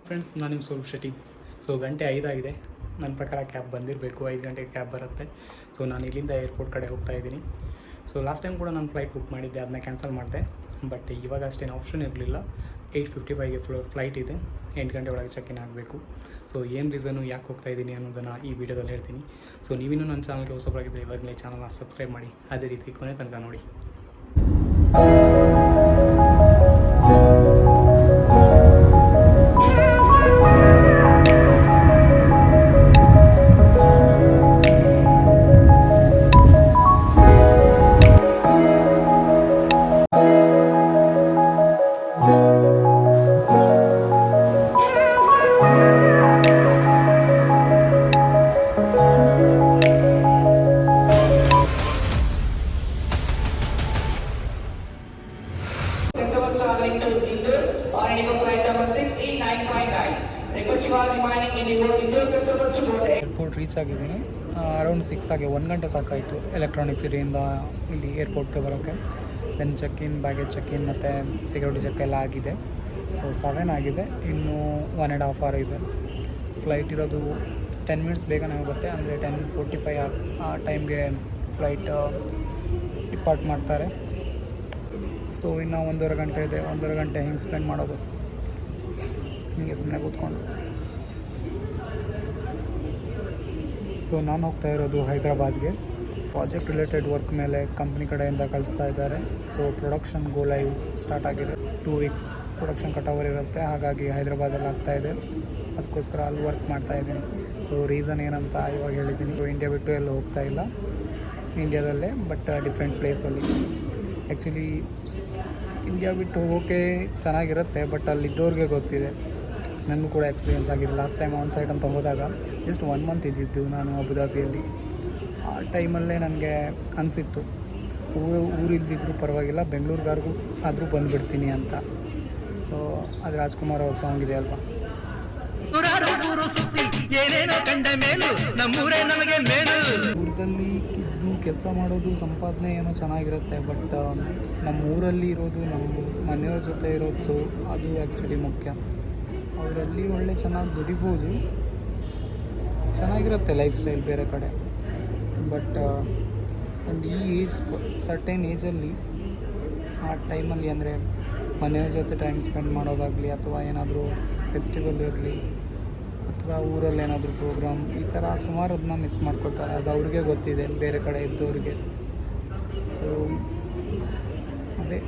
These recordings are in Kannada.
ಫ್ರೆಂಡ್ಸ್, ನಾನು ನಿಮ್ಮ ಸ್ವರೂಪ್ ಶೆಟ್ಟಿ. ಸೊ ಗಂಟೆ 5 ಆಗಿದೆ. ನನ್ನ ಪ್ರಕಾರ ಕ್ಯಾಬ್ ಬಂದಿರಬೇಕು, 5 ಗಂಟೆಗೆ ಕ್ಯಾಬ್ ಬರುತ್ತೆ. ಸೊ ನಾನು ಇಲ್ಲಿಂದ ಏರ್ಪೋರ್ಟ್ ಕಡೆ ಹೋಗ್ತಾ ಇದ್ದೀನಿ. ಸೊ ಲಾಸ್ಟ್ ಟೈಮ್ ಕೂಡ ನಾನು ಫ್ಲೈಟ್ ಬುಕ್ ಮಾಡಿದ್ದೆ, ಅದನ್ನ ಕ್ಯಾನ್ಸಲ್ ಮಾಡಿದೆ. ಬಟ್ ಇವಾಗ ಅಷ್ಟೇನು ಆಪ್ಷನ್ ಇರಲಿಲ್ಲ. 8:55ಗೆ ಫ್ಲೈಟ್ ಇದೆ, 8 ಗಂಟೆ ಒಳಗೆ ಚೆಕ್ ಇನ್ ಆಗಬೇಕು. ಸೊ ಏನು ರೀಸನು, ಯಾಕೆ ಹೋಗ್ತಾ ಇದ್ದೀನಿ ಅನ್ನೋದನ್ನು ಈ ವಿಡಿಯೋದಲ್ಲಿ ಹೇಳ್ತೀನಿ. ಸೊ ನೀವಿನ್ನೂ ನನ್ನ ಚಾನಲ್ಗೆ ಹೊಸಬರಾಗಿದ್ದರೆ ಇವಾಗಲೇ ಚಾನಲ್ನ ಸಬ್ಸ್ಕ್ರೈಬ್ ಮಾಡಿ, ಅದೇ ರೀತಿ ಕೊನೆ ತನಕ ನೋಡಿ. ಏರ್ಪೋರ್ಟ್ ರೀಚ್ ಆಗಿದ್ದೀನಿ. ಅರೌಂಡ್ 6 ಆಗಿ 1 ಗಂಟೆ ಸಾಕಾಯಿತು ಎಲೆಕ್ಟ್ರಾನಿಕ್ ಸಿಟಿಯಿಂದ ಇಲ್ಲಿ ಏರ್ಪೋರ್ಟ್ಗೆ ಬರೋಕ್ಕೆ. ದೆನ್ ಚೆಕ್-ಇನ್, ಬ್ಯಾಗೇಜ್ ಚೆಕ್-ಇನ್ ಮತ್ತು ಸೆಕ್ಯೂರಿಟಿ ಚೆಕ್ ಎಲ್ಲ ಆಗಿದೆ. ಸೊ 7 ಆಗಿದೆ, ಇನ್ನೂ 1.5 ಅವರ್ ಇದೆ. ಫ್ಲೈಟ್ ಇರೋದು 10 ಮಿನಿಟ್ಸ್ ಬೇಗನೆ ಹೋಗುತ್ತೆ, ಅಂದರೆ 10:45 ಆ ಟೈಮ್ಗೆ ಫ್ಲೈಟ್ ಡಿಪಾರ್ಟ್ ಮಾಡ್ತಾರೆ. ಸೊ ಇನ್ನೂ 1.5 ಗಂಟೆ ಇದೆ. 1.5 ಗಂಟೆ ಹೆಂಗೆ ಸ್ಪೆಂಡ್ ಮಾಡೋದು, ಹೀಗೆ ಸುಮ್ಮನೆ ಕೂತ್ಕೊಂಡು. ಸೊ ನಾನು ಹೋಗ್ತಾ ಇರೋದು ಹೈದ್ರಾಬಾದ್ಗೆ. ಪ್ರಾಜೆಕ್ಟ್ ರಿಲೇಟೆಡ್ ವರ್ಕ್ ಮೇಲೆ ಕಂಪ್ನಿ ಕಡೆಯಿಂದ ಕಳಿಸ್ತಾ ಇದ್ದಾರೆ. So production go live start ಆಗಿದೆ. 2 ವೀಕ್ಸ್ ಪ್ರೊಡಕ್ಷನ್ ಕಟ್-ಓವರ್ ಇರುತ್ತೆ, ಹಾಗಾಗಿ ಹೈದ್ರಾಬಾದಲ್ಲಿ ಆಗ್ತಾಯಿದೆ. ಅದಕ್ಕೋಸ್ಕರ ಅಲ್ಲಿ ವರ್ಕ್ ಮಾಡ್ತಾಯಿದ್ದೀನಿ. ಸೊ ರೀಸನ್ ಏನಂತ ಇವಾಗ ಹೇಳಿದ್ದೀನಿ. ಇಂಡಿಯಾ ಬಿಟ್ಟು ಎಲ್ಲ ಹೋಗ್ತಾ ಇಲ್ಲ, ಇಂಡಿಯಾದಲ್ಲೇ, ಬಟ್ ಡಿಫ್ರೆಂಟ್ ಪ್ಲೇಸಲ್ಲಿ. ಆ್ಯಕ್ಚುಲಿ ಇಂಡಿಯಾ ಬಿಟ್ಟು ಹೋಗೋಕ್ಕೆ ಚೆನ್ನಾಗಿರುತ್ತೆ, ಬಟ್ ಅಲ್ಲಿದ್ದವ್ರಿಗೆ ಗೊತ್ತಿದೆ. ನನಗೂ ಕೂಡ ಎಕ್ಸ್ಪೀರಿಯೆನ್ಸ್ ಆಗಿದೆ. ಲಾಸ್ಟ್ ಟೈಮ್ ಆನ್ ಸೈಟ್ ಅಂತ ಹೋದಾಗ ಜಸ್ಟ್ 1 ಮಂತ್ ಇದ್ದಿದ್ದು ನಾನು ಅಬುದಾಬಿಯಲ್ಲಿ. ಆ ಟೈಮಲ್ಲೇ ನನಗೆ ಅನಿಸಿತ್ತು, ಊರಿಲ್ದಿದ್ರೂ ಪರವಾಗಿಲ್ಲ, ಬೆಂಗಳೂರಿಗಾರ್ಗೂ ಆದರೂ ಬಂದುಬಿಡ್ತೀನಿ ಅಂತ. ಸೊ ಅದು ರಾಜ್ಕುಮಾರ್ ಅವ್ರ ಸಾಂಗ್ ಇದೆ ಅಲ್ವಾ, ಊರದಲ್ಲಿ ಇದ್ದು ಕೆಲಸ ಮಾಡೋದು, ಸಂಪಾದನೆ ಏನೋ ಚೆನ್ನಾಗಿರುತ್ತೆ, ಬಟ್ ನಮ್ಮ ಊರಲ್ಲಿ ಇರೋದು, ನಮ್ಮ ಮನೆಯವ್ರ ಜೊತೆ ಇರೋದು, ಅದು ಆ್ಯಕ್ಚುಲಿ ಮುಖ್ಯ. ಅವರಲ್ಲಿ ಒಳ್ಳೆ ಚೆನ್ನಾಗಿ ದುಡಿಬೋದು, ಚೆನ್ನಾಗಿರುತ್ತೆ ಲೈಫ್ ಸ್ಟೈಲ್ ಬೇರೆ ಕಡೆ. ಬಟ್ ಒಂದು ಈ ಏಜ್, ಸರ್ಟೈನ್ ಏಜಲ್ಲಿ, ಆ ಟೈಮಲ್ಲಿ ಅಂದರೆ ಮನೆಯವ್ರ ಜೊತೆ ಟೈಮ್ ಸ್ಪೆಂಡ್ ಮಾಡೋದಾಗಲಿ, ಅಥವಾ ಏನಾದರೂ ಫೆಸ್ಟಿವಲ್ ಇರಲಿ, ಅಥವಾ ಊರಲ್ಲಿ ಏನಾದರೂ ಪ್ರೋಗ್ರಾಮ್, ಈ ಥರ ಸುಮಾರು ಅದನ್ನ ಮಿಸ್ ಮಾಡ್ಕೊಳ್ತಾರೆ. ಅದು ಅವ್ರಿಗೆ ಗೊತ್ತಿದೆ, ಬೇರೆ ಕಡೆ ಇದ್ದವ್ರಿಗೆ. ಸೊ ಅದೇ,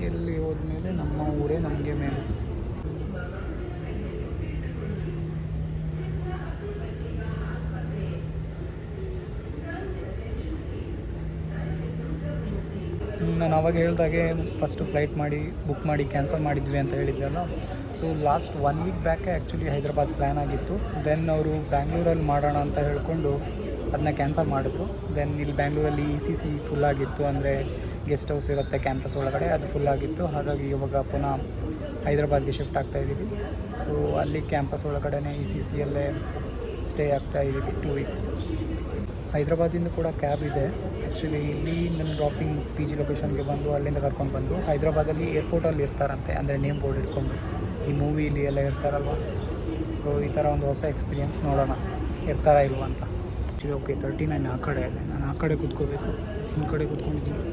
ಎಲ್ಲಿ ಹೋದ್ಮೇಲೆ ನಮ್ಮ ಊರೇ ನಮಗೆ ಮೇಲು. ನಾನು ಅವಾಗ ಹೇಳಿದಾಗೆ ಫಸ್ಟು ಫ್ಲೈಟ್ ಬುಕ್ ಮಾಡಿ ಕ್ಯಾನ್ಸಲ್ ಮಾಡಿದ್ವಿ ಅಂತ ಹೇಳಿದ್ದೆಲ್ಲ. ಸೊ ಲಾಸ್ಟ್ 1 ವೀಕ್ ಬ್ಯಾಕೆ ಆ್ಯಕ್ಚುಲಿ ಹೈದ್ರಾಬಾದ್ ಪ್ಲ್ಯಾನ್ ಆಗಿತ್ತು. ದೆನ್ ಅವರು ಬ್ಯಾಂಗ್ಳೂರಲ್ಲಿ ಮಾಡೋಣ ಅಂತ ಹೇಳಿಕೊಂಡು ಅದನ್ನ ಕ್ಯಾನ್ಸಲ್ ಮಾಡಿದ್ರು. ದೆನ್ ಇಲ್ಲಿ ಬ್ಯಾಂಗ್ಳೂರಲ್ಲಿ ECC ಫುಲ್ಲಾಗಿತ್ತು, ಅಂದರೆ ಗೆಸ್ಟ್ ಹೌಸ್ ಇರುತ್ತೆ ಕ್ಯಾಂಪಸ್ ಒಳಗಡೆ, ಅದು ಫುಲ್ಲಾಗಿತ್ತು. ಹಾಗಾಗಿ ಇವಾಗ ಪುನಃ ಹೈದ್ರಾಬಾದ್ಗೆ ಶಿಫ್ಟ್ ಆಗ್ತಾಯಿದ್ದೀವಿ. ಸೊ ಅಲ್ಲಿ ಕ್ಯಾಂಪಸ್ ಒಳಗಡೆ ECCಯಲ್ಲೇ ಸ್ಟೇ ಆಗ್ತಾಯಿದ್ದೀವಿ 2 ವೀಕ್ಸ್. ಹೈದ್ರಾಬಾದಿಂದ ಕೂಡ ಕ್ಯಾಬ್ ಇದೆ. ಆ್ಯಕ್ಚುಲಿ ಇಲ್ಲಿ ನನ್ನ ಡ್ರಾಪಿಂಗ್ PG ಲೊಕೇಶನ್ಗೆ ಬಂದು ಅಲ್ಲಿಂದ ಕರ್ಕೊಂಡು ಬಂದು ಹೈದ್ರಾಬಾದಲ್ಲಿ ಏರ್ಪೋರ್ಟಲ್ಲಿ ಇರ್ತಾರಂತೆ, ಅಂದರೆ ನೇಮ್ ಬೋರ್ಡ್ ಇಟ್ಕೊಂಡು, ಈ ಮೂವಿಲಿ ಎಲ್ಲ ಇರ್ತಾರಲ್ವ. ಸೊ ಈ ಥರ ಒಂದು ಹೊಸ ಎಕ್ಸ್ಪೀರಿಯೆನ್ಸ್, ನೋಡೋಣ ಇರ್ತಾರಾ ಇಲ್ವ ಅಂತ. ಆ್ಯಕ್ಚುಲಿ ಓಕೆ 39 ಆ ಕಡೆ ಇದೆ, ನಾನು ಆ ಕಡೆ ಕೂತ್ಕೋಬೇಕು, ಈ ಕಡೆ ಕೂತ್ಕೊಂಡಿದ್ದೀನಿ.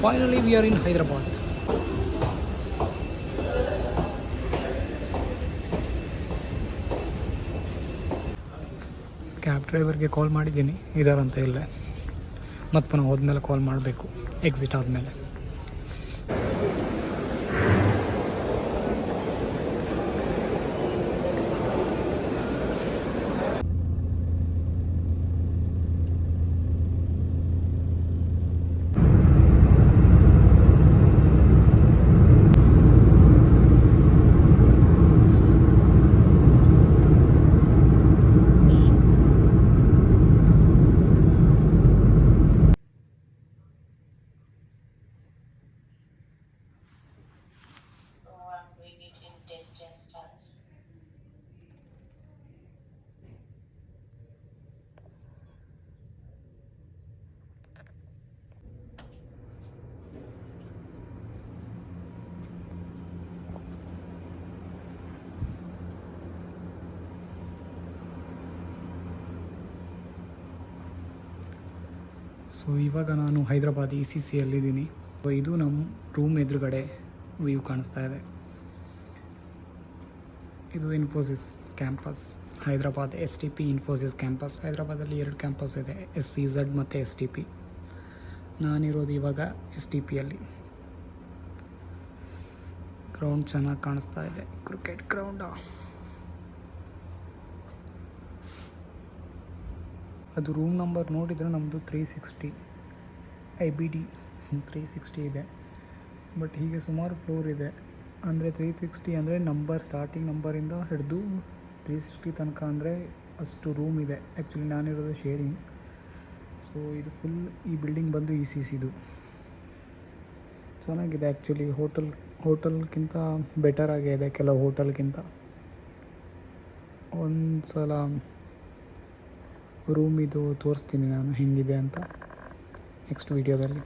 Finally we are in Hyderabad. Cab ಡ್ರೈವರ್ಗೆ ಕಾಲ್ ಮಾಡಿದ್ದೀನಿ, ಇದಾರಂತ ಇಲ್ಲೇ. ಮತ್ತು ಪುನಃ ಹೋದ್ಮೇಲೆ ಕಾಲ್ ಮಾಡಬೇಕು, ಎಕ್ಸಿಟ್ ಆದಮೇಲೆ. ಸೊ ಇವಾಗ ನಾನು ಹೈದರಾಬಾದ್ ECCಯಲ್ಲಿದ್ದೀನಿ. ಸೊ ಇದು ನಮ್ಮ ರೂಮ್ ಎದುರುಗಡೆ ವ್ಯೂ ಕಾಣಿಸ್ತಾ ಇದೆ. ಇದು Infosys campus Hyderabad STP Infosys campus. ಹೈದರಾಬಾದಲ್ಲಿ 2 ಕ್ಯಾಂಪಸ್ ಇದೆ, SEZ ಮತ್ತು STP. ನಾನಿರೋದು ಇವಾಗ STPಯಲ್ಲಿ. ಗ್ರೌಂಡ್ ಚೆನ್ನಾಗಿ ಕಾಣಿಸ್ತಾ ಇದೆ, ಕ್ರಿಕೆಟ್ ಗ್ರೌಂಡಾ. ಅದು ರೂಮ್ ನಂಬರ್ ನೋಡಿದರೆ ನಮ್ಮದು 360 IBD 360 ಇದೆ. ಬಟ್ ಹೀಗೆ ಸುಮಾರು ಫ್ಲೋರ್ ಇದೆ. ಅಂದರೆ 360 ಅಂದರೆ ನಂಬರ್, ಸ್ಟಾರ್ಟಿಂಗ್ ನಂಬರಿಂದ ಹಿಡಿದು 360 ತನಕ ಅಂದರೆ ಅಷ್ಟು ರೂಮ್ ಇದೆ. ಆ್ಯಕ್ಚುಲಿ ನಾನಿರೋದು ಶೇರಿಂಗ್. ಸೊ ಇದು ಫುಲ್ ಈ ಬಿಲ್ಡಿಂಗ್ ಬಂದು ECCದು. ಚೆನ್ನಾಗಿದೆ ಆ್ಯಕ್ಚುಲಿ. ಹೋಟೆಲ್ಗಿಂತ ಬೆಟರ್ ಆಗೇ ಇದೆ ಕೆಲವು ಹೋಟೆಲ್ಗಿಂತ. ಒಂದು ಸಲ ರೂಮ್ ಇದು ತೋರಿಸ್ತೀನಿ ನಾನು ಹೆಂಗಿದೆ ಅಂತ ನೆಕ್ಸ್ಟ್ ವೀಡಿಯೋದಲ್ಲಿ.